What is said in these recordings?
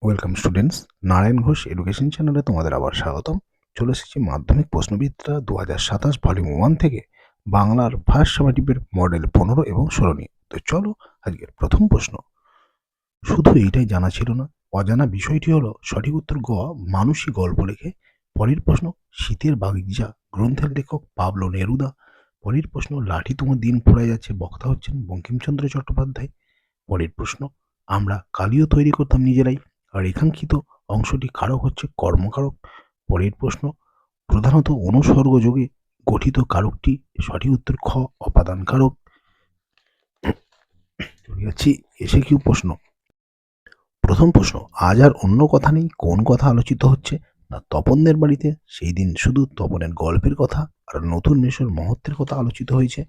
Welcome students, Narayan Ghosh education চ্যানেলে তোমাদের আবার স্বাগতম। চলে এসেছি মাধ্যমিক প্রশ্নবিদ্যা 2027 ভলিউম 1 থেকে বাংলার ফার্স্ট সামেটিভের মডেল 15 এবং 16 নিয়ে। তো চলো আজকের প্রথম প্রশ্ন। শুধু এইটাই জানা ছিল না, অজানা বিষয়টি হলো সঠিক উত্তর গ, মানুষই গল্প লেখে। পরের প্রশ্ন, শীতের বাগিচা গ্রন্থের লেখক পাবলো নেরুদা। পরের প্রশ্ন, লাঠি তোমার দিন পড়ে যাচ্ছে, বক্তা হচ্ছেন বঙ্কিমচন্দ্র চট্টোপাধ্যায়। পরের প্রশ্ন, আমরা কালিও তৈরি করতাম নিজেরাই, আর রেখাঙ্কিত অংশটি কারক হচ্ছে কর্মকারক। পরের প্রশ্ন, প্রধানত অনুসর্গ যোগে গঠিত কারকটি। সঠিক উত্তর খ, অপাদান কারক। চলে যাচ্ছি এসে কিউ প্রশ্ন। প্রথম প্রশ্ন, আজ আর অন্য কথা নেই, কোন কথা আলোচিত হচ্ছে? না, তপনদের বাড়িতে সেই দিন শুধু তপনের গল্পের কথা আর নতুন মেশোর মহত্বের কথা আলোচিত হয়েছে।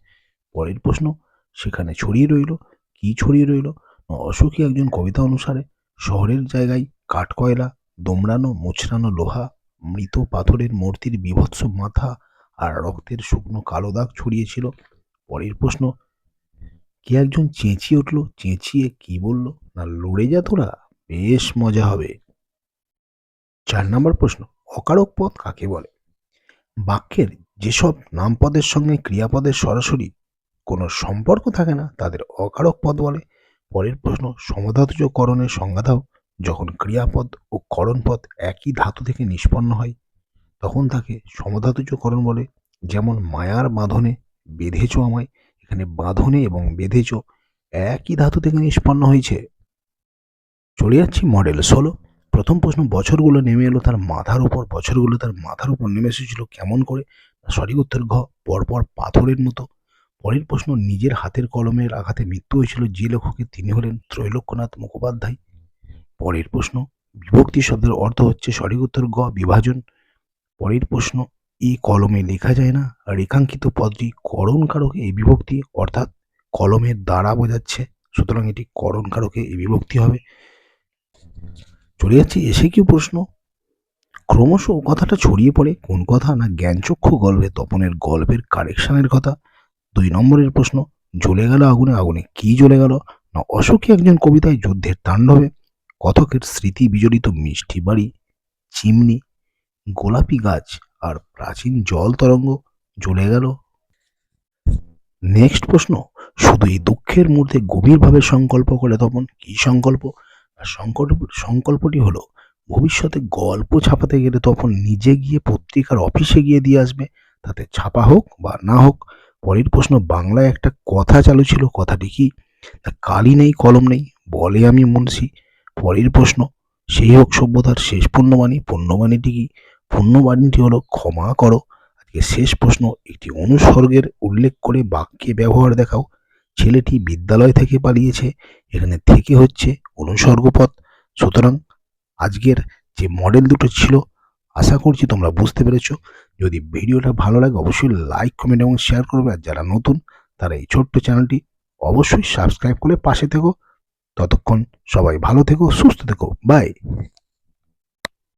পরের প্রশ্ন, সেখানে ছড়িয়ে রইল, কি ছড়িয়ে রইল? অসুখী একজন কবিতা অনুসারে শহরের জায়গায় কাঠকয়লা, দোমড়ানো মোচড়ানো লোহা, মৃত পাথরের মূর্তির বীভৎস মাথা আর রক্তের শুকনো কালো দাগ ছড়িয়েছিল। পরের প্রশ্ন, কে একজন চেঁচিয়ে উঠল, চেঁচিয়ে কি বলল? না, লড়ে যা তোরা, বেশ মজা হবে। 4 নম্বর প্রশ্ন, অকারক পদ কাকে বলে? বাক্যের যেসব নামপদের সঙ্গে ক্রিয়াপদের সরাসরি কোনো সম্পর্ক থাকে না তাদের অকারক পদ বলে। পরের প্রশ্ন, সমধাতুজ করণের সংজ্ঞা দাও। যখন ক্রিয়াপদ ও করণপদ একই ধাতু থেকে নিষ্পন্ন হয় তখন তাকে সমধাতুজ করণ বলে। যেমন মায়ার বাঁধনে বেঁধেছ আমায়, এখানে বাঁধনে এবং বেঁধেছ একই ধাতু থেকে নিষ্পন্ন হয়েছে। চলে যাচ্ছি মডেল 16। প্রথম প্রশ্ন, বছরগুলো নেমে এলো তার মাথার উপর, বছরগুলো তার মাথার উপর নেমে এসেছিল কেমন করে? সঠিক উত্তর ঘ, পরপর পাথরের মতো। পরের প্রশ্ন, নিজের হাতের কলমের আঘাতে মৃত্যু হয়েছিল যে লেখকের, তিনি হলেন ত্রৈলোক্যনাথ মুখোপাধ্যায়। পরের প্রশ্ন, বিভক্তি শব্দের অর্থ হচ্ছে, সঠিক উত্তর গ, বিভাজন। পরের প্রশ্ন, এই কলমে লেখা যায় না, রেখাঙ্কিত পদটি করণ কারকে এই বিভক্তি, অর্থাৎ কলমের দ্বারা বোঝাচ্ছে, সুতরাং এটি করণ কারকে এই বিভক্তি হবে। চলে যাচ্ছি এসে কি প্রশ্ন। ক্রমশ কথাটা ছড়িয়ে পড়ে কোন কথা? না, জ্ঞানচক্ষু গল্পে তপনের গল্পের কারেকশনের কথা। 2 নম্বরের প্রশ্ন, জ্বলে গেল আগুনে, আগুনে কি জ্বলে গেল? না, অসুখী একজন কবিতায় যুদ্ধের তাণ্ডবে। কথকের স্মৃতি বিজড়িত মিষ্টি বাড়ি, চিমনি, গোলাপি গাছ আর প্রাচীন জল তরঙ্গ জ্বলে গেল। নেক্সট প্রশ্ন, শুধু এই দুঃখের মধ্যে গভীরভাবে সংকল্প করে তপন, কি সংকল্প? আর সংকল্পটি হলো ভবিষ্যতে গল্প ছাপাতে গেলে তখন নিজে গিয়ে পত্রিকার অফিসে গিয়ে দিয়ে আসবে, তাতে ছাপা হোক বা না হোক। পরের প্রশ্ন, বাংলায় একটা কথা চালু ছিল, কথাটি কি? কালি নেই কলম নেই বলে আমি মুন্সি। পরের প্রশ্ন, সেই হোক সভ্যতার শেষ পুণ্যবাণী, পুণ্যবাণীটি কি? পুণ্যবাণীটি হলো ক্ষমা করো। আজকে শেষ প্রশ্ন, একটি অনুসর্গের উল্লেখ করে বাক্যে ব্যবহার দেখাও। ছেলেটি বিদ্যালয় থেকে পালিয়েছে, এখানে থেকে হচ্ছে অনুসর্গপদ। সুতরাং আজকের যে মডেল দুটো ছিল, আশা করছি তোমরা বুঝতে পেরেছো। যদি ভিডিওটা ভালো লাগে অবশ্যই লাইক কমেন্ট এবং শেয়ার করবে, আর যারা নতুন তারা এই ছোট্ট চ্যানেলটি অবশ্যই সাবস্ক্রাইব করে পাশে থেকো। ততক্ষণ সবাই ভালো থেকো, সুস্থ থেকো, বাই।